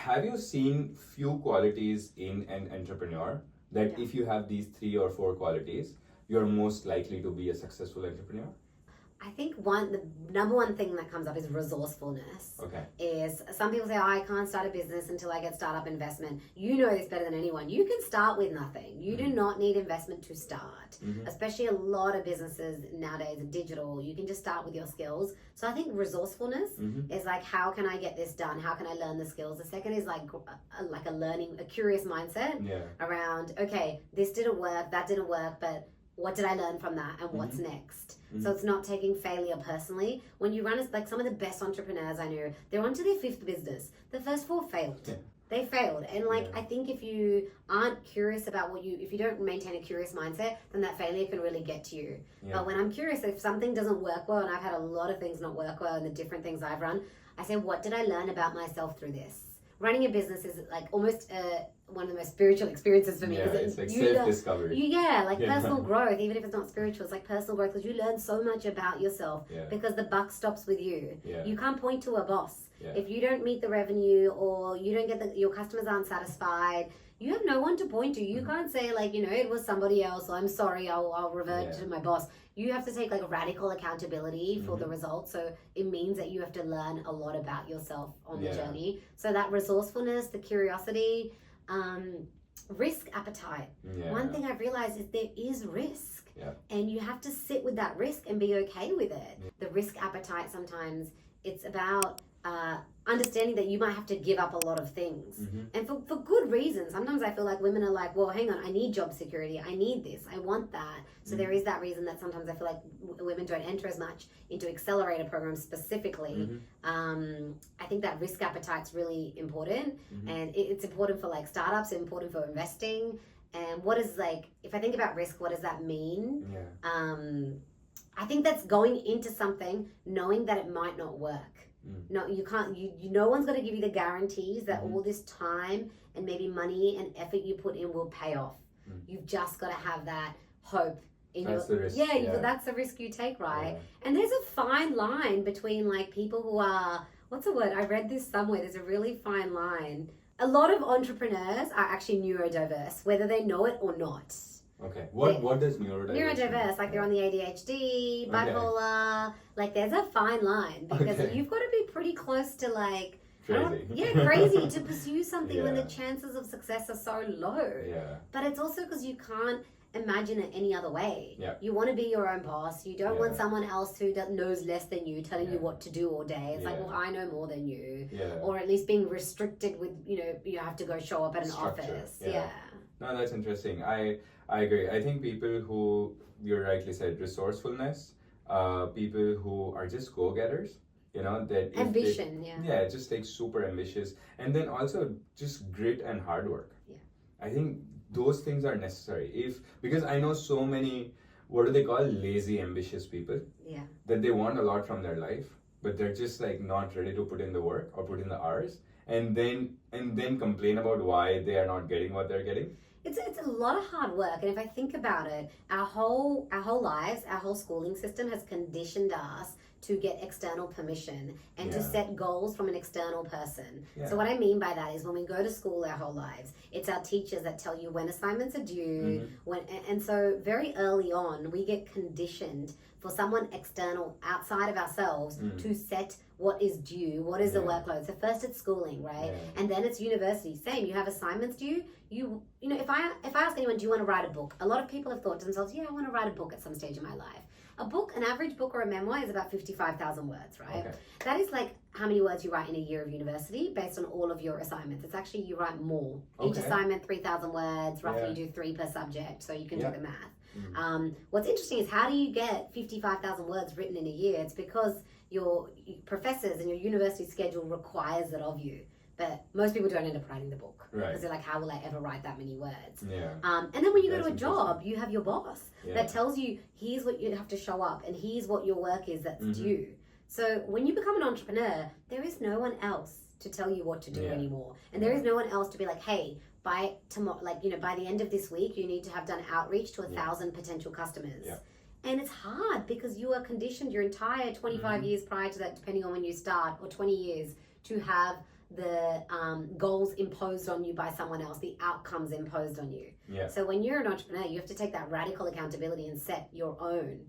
have you seen few qualities in an entrepreneur that if you have these 3 or 4 qualities, you're most likely to be a successful entrepreneur? I think the number one thing that comes up is resourcefulness. Okay. Is some people say, I can't start a business until I get startup investment. You know this better than anyone. You can start with nothing. You do not need investment to start. Especially a lot of businesses nowadays are digital. You can just start with your skills. So I think resourcefulness is like, how can I get this done? How can I learn the skills? The second is like a curious mindset around, okay, this didn't work, that didn't work, but what did I learn from that and what's next? So it's not taking failure personally. When you run, like some of the best entrepreneurs I know, they're on to their 5th business. The first 4 failed. Yeah. They failed. And I think if you aren't curious about if you don't maintain a curious mindset, then that failure can really get to you. But when I'm curious, if something doesn't work well, and I've had a lot of things not work well in the different things I've run, I say, what did I learn about myself through this? Running a business is like almost one of the most spiritual experiences for me. Yeah, it's like self-discovery. Personal growth, even if it's not spiritual, it's like personal growth because you learn so much about yourself because the buck stops with you. Yeah. You can't point to a boss. Yeah. If you don't meet the revenue or you don't get your customers aren't satisfied, you have no one to point to. You can't say it was somebody else, or I'm sorry, I'll revert to my boss. You have to take radical accountability for the results. So it means that you have to learn a lot about yourself on the journey. So that resourcefulness, the curiosity, risk appetite. Yeah. One thing I've realized is there is risk. Yeah. And you have to sit with that risk and be okay with it. Yeah. The risk appetite, sometimes it's about understanding that you might have to give up a lot of things. And for good reasons. Sometimes I feel like women are like, well, hang on, I need job security. I need this. I want that. So there is that reason that sometimes I feel like women don't enter as much into accelerator programs specifically. I think that risk appetite's really important. And it's important for startups, it's important for investing. And what is if I think about risk, what does that mean? I think that's going into something knowing that it might not work. No, you can't. No one's going to give you the guarantees that all this time and maybe money and effort you put in will pay off. You've just got to have that hope. That's the risk. That's the risk you take, right? Yeah. And there's a fine line between people who are, what's the word? I read this somewhere. There's a really fine line. A lot of entrepreneurs are actually neurodiverse, whether they know it or not. Okay. What does neurodiverse? They're on the ADHD, bipolar. There's a fine line because you've got to be pretty close to crazy to pursue something when the chances of success are so low. Yeah. But it's also because you can't imagine it any other way. Yeah. You want to be your own boss. You don't want someone else who knows less than you telling you what to do all day. It's well, I know more than you. Yeah. Or at least being restricted with, you have to go show up at an office. Yeah. No, that's interesting. I agree. I think people who, you rightly said, resourcefulness, people who are just go-getters, that ambition, just like super ambitious, and then also just grit and hard work. Yeah. I think those things are necessary. Because I know so many, what do they call, lazy ambitious people? Yeah. That they want a lot from their life, but they're just not ready to put in the work or put in the hours, and then complain about why they are not getting what they're getting. It's a lot of hard work, and if I think about it, our whole lives, our whole schooling system has conditioned us to get external permission and to set goals from an external person. Yeah. So what I mean by that is when we go to school our whole lives, it's our teachers that tell you when assignments are due, and so very early on we get conditioned for someone external outside of ourselves to set what is due, what is the workload. So first it's schooling, right? Yeah. And then it's university. Same, you have assignments due. If I ask anyone, do you want to write a book? A lot of people have thought to themselves, I want to write a book at some stage in my life. An average book or a memoir is about 55,000 words, right? Okay. That is how many words you write in a year of university based on all of your assignments. It's actually, you write more. Okay. Each assignment, 3,000 words, roughly you do 3 per subject, so you can do the math. What's interesting is how do you get 55,000 words written in a year? It's because your professors and your university schedule requires it of you. But most people don't end up writing the book because they're like, how will I ever write that many words? Yeah. And then when you go to a job, you have your boss that tells you, here's what you have to show up and here's what your work is that's due. So when you become an entrepreneur, there is no one else to tell you what to do anymore. And there is no one else to be like, hey, by tomorrow, by the end of this week, you need to have done outreach to 1,000 potential customers. Yeah. And it's hard because you are conditioned your entire 25 years prior to that, depending on when you start, or 20 years, to have the goals imposed on you by someone else, the outcomes imposed on you. Yeah. So when you're an entrepreneur, you have to take that radical accountability and set your own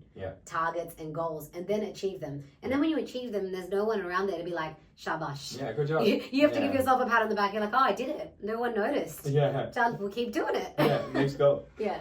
targets and goals and then achieve them. And then when you achieve them, there's no one around there to be like, shabash. Yeah, good job. You have to give yourself a pat on the back. You're like, oh, I did it. No one noticed. Yeah. We'll keep doing it. Yeah, next go. Yeah.